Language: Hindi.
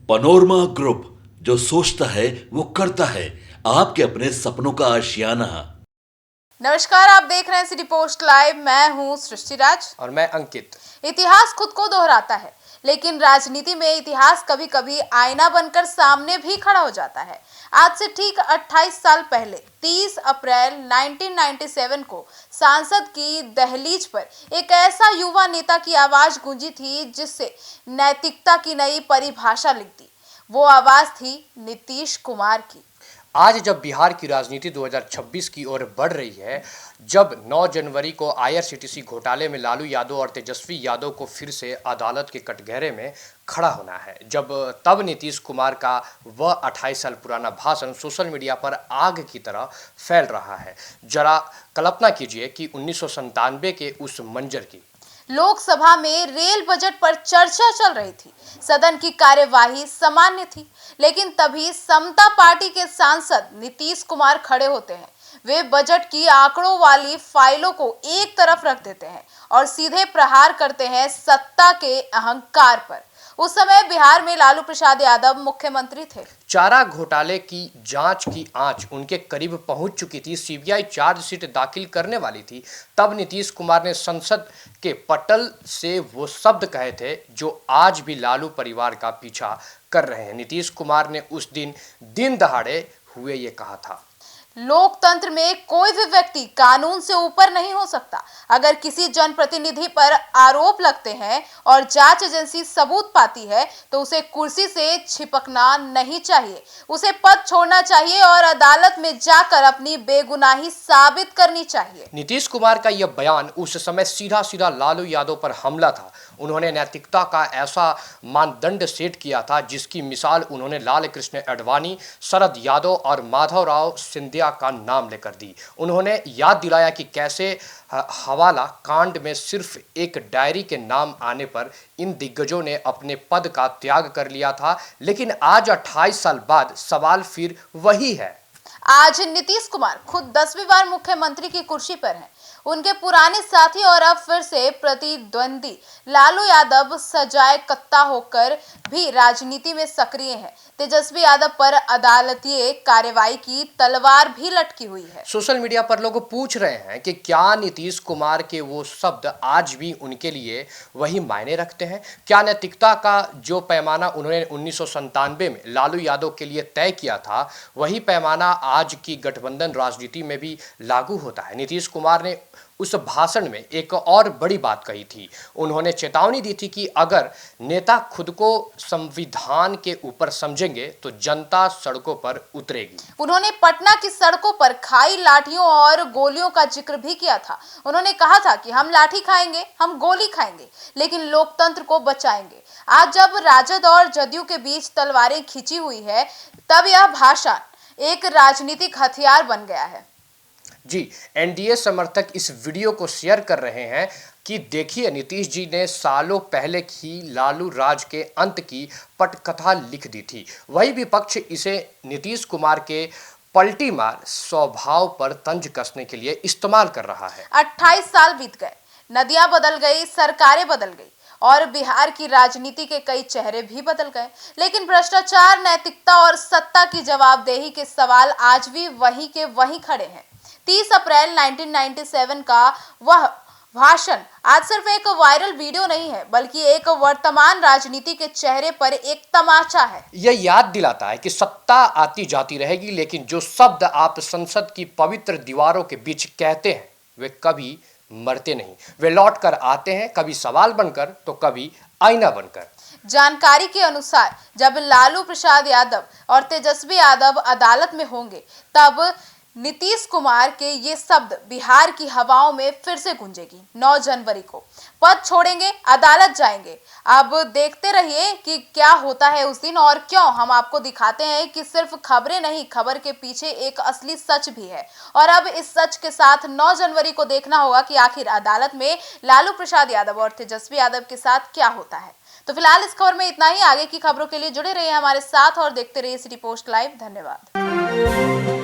पनोरमा ग्रुप, जो सोचता है वो करता है। आपके अपने सपनों का आशियाना। नमस्कार, आप देख रहे हैं सिटी पोस्ट लाइव। मैं हूं सृष्टि राज और मैं अंकित। इतिहास खुद को दोहराता है, लेकिन राजनीति में इतिहास कभी कभी आईना बनकर सामने भी खड़ा हो जाता है। आज से ठीक 28 साल पहले 30 अप्रैल 1997 को सांसद की दहलीज पर एक ऐसा युवा नेता की आवाज गूंजी थी जिससे नैतिकता की नई परिभाषा लिख दी। वो आवाज थी नीतीश कुमार की। आज जब बिहार की राजनीति 2026 की ओर बढ़ रही है, जब 9 जनवरी को आईआरसीटीसी घोटाले में लालू यादव और तेजस्वी यादव को फिर से अदालत के कटघरे में खड़ा होना है, तब नीतीश कुमार का वह 28 साल पुराना भाषण सोशल मीडिया पर आग की तरह फैल रहा है। जरा कल्पना कीजिए कि 1997 के उस मंजर की। लोकसभा में रेल बजट पर चर्चा चल रही थी। सदन की कार्यवाही सामान्य थी, लेकिन तभी समता पार्टी के सांसद नीतीश कुमार खड़े होते हैं। वे बजट की आंकड़ों वाली फाइलों को एक तरफ रख देते हैं और सीधे प्रहार करते हैं सत्ता के अहंकार पर। उस समय बिहार में लालू प्रसाद यादव मुख्यमंत्री थे। चारा घोटाले की जांच की आंच उनके करीब पहुंच चुकी थी। सीबीआई चार्जशीट दाखिल करने वाली थी। तब नीतीश कुमार ने संसद के पटल से वो शब्द कहे थे जो आज भी लालू परिवार का पीछा कर रहे हैं। नीतीश कुमार ने उस दिन दहाड़े हुए ये कहा था, लोकतंत्र में कोई भी व्यक्ति कानून से ऊपर नहीं हो सकता। अगर किसी जनप्रतिनिधि पर आरोप लगते हैं और जांच एजेंसी सबूत पाती है तो उसे कुर्सी से छिपकना नहीं चाहिए, उसे पद छोड़ना चाहिए और अदालत में जाकर अपनी बेगुनाही साबित करनी चाहिए। नीतीश कुमार का यह बयान उस समय सीधा सीधा लालू यादव पर हमला था। उन्होंने नैतिकता का ऐसा मानदंड सेट किया था जिसकी मिसाल उन्होंने लाल कृष्ण आडवाणी, शरद यादव और माधवराव सिंधिया का नाम लेकर दी। उन्होंने याद दिलाया कि कैसे हवाला कांड में सिर्फ एक डायरी के नाम आने पर इन दिग्गजों ने अपने पद का त्याग कर लिया था। लेकिन आज 28 साल बाद सवाल फिर वही है। आज नीतीश कुमार खुद 10वीं बार मुख्यमंत्री की कुर्सी पर हैं। उनके पुराने साथी और अब फिर से प्रतिद्वंदी लालू यादव सजाए कत्ता होकर भी राजनीति में सक्रिय हैं। तेजस्वी यादव पर अदालतीय कार्रवाई की तलवार भी लटकी हुई है। सोशल मीडिया पर लोग पूछ रहे हैं कि क्या नीतीश कुमार के वो शब्द आज भी उनके लिए वही मायने रखते हैं? क्या नैतिकता का जो पैमाना उन्होंने 1997 में लालू यादव के लिए तय किया था, वही पैमाना आज की गठबंधन राजनीति में भी लागू होता है? नीतीश कुमार ने उस भाषण में एक और बड़ी बात कही थी। उन्होंने चेतावनी दी थी कि अगर नेता खुद को संविधान के ऊपर समझेंगे तो जनता सड़कों पर उतरेगी। उन्होंने पटना की सड़कों पर खाई लाठियों और गोलियों का जिक्र भी किया था। उन्होंने कहा था कि हम लाठी खाएंगे, हम गोली खाएंगे, लेकिन लोकतंत्र को बचाएंगे। आज जब राजद और जदयू के बीच तलवारें खिंची हुई है, तब यह भाषण एक राजनीतिक हथियार बन गया है। जी, एनडीए समर्थक इस वीडियो को शेयर कर रहे हैं कि देखिए, नीतीश जी ने सालों पहले ही लालू राज के अंत की पटकथा लिख दी थी। वही विपक्ष इसे नीतीश कुमार के पलटी मार स्वभाव पर तंज कसने के लिए इस्तेमाल कर रहा है। 28 साल बीत गए, नदियां बदल गई, सरकारें बदल गई और बिहार की राजनीति के कई चेहरे भी बदल गए, लेकिन भ्रष्टाचार, नैतिकता और सत्ता की जवाबदेही के सवाल आज भी वहीं के वहीं खड़े हैं। 30 अप्रैल 1997 का वह भाषण आज सिर्फ एक वायरल वीडियो नहीं है, बल्कि एक वर्तमान राजनीति के चेहरे पर एक तमाचा है। यह याद दिलाता है कि सत्ता आती जाती रहेगी, लेकिन जो शब्द आप संसद की पवित्र दीवारों के बीच कहते हैं वे कभी मरते नहीं। वे लौट कर आते हैं, कभी सवाल बनकर तो कभी आईना बनकर। जानकारी के अनुसार जब लालू प्रसाद यादव और तेजस्वी यादव अदालत में होंगे, तब नीतीश कुमार के ये शब्द बिहार की हवाओं में फिर से गूंजेगी। 9 जनवरी को पद छोड़ेंगे, अदालत जाएंगे। अब देखते रहिए कि क्या होता है उस दिन, और क्यों हम आपको दिखाते हैं कि सिर्फ खबरें नहीं, खबर के पीछे एक असली सच भी है। और अब इस सच के साथ 9 जनवरी को देखना होगा कि आखिर अदालत में लालू प्रसाद यादव और तेजस्वी यादव के साथ क्या होता है। तो फिलहाल इस खबर में इतना ही। आगे की खबरों के लिए जुड़े रहिए हमारे साथ और देखते रहिए सिटी पोस्ट लाइव। धन्यवाद।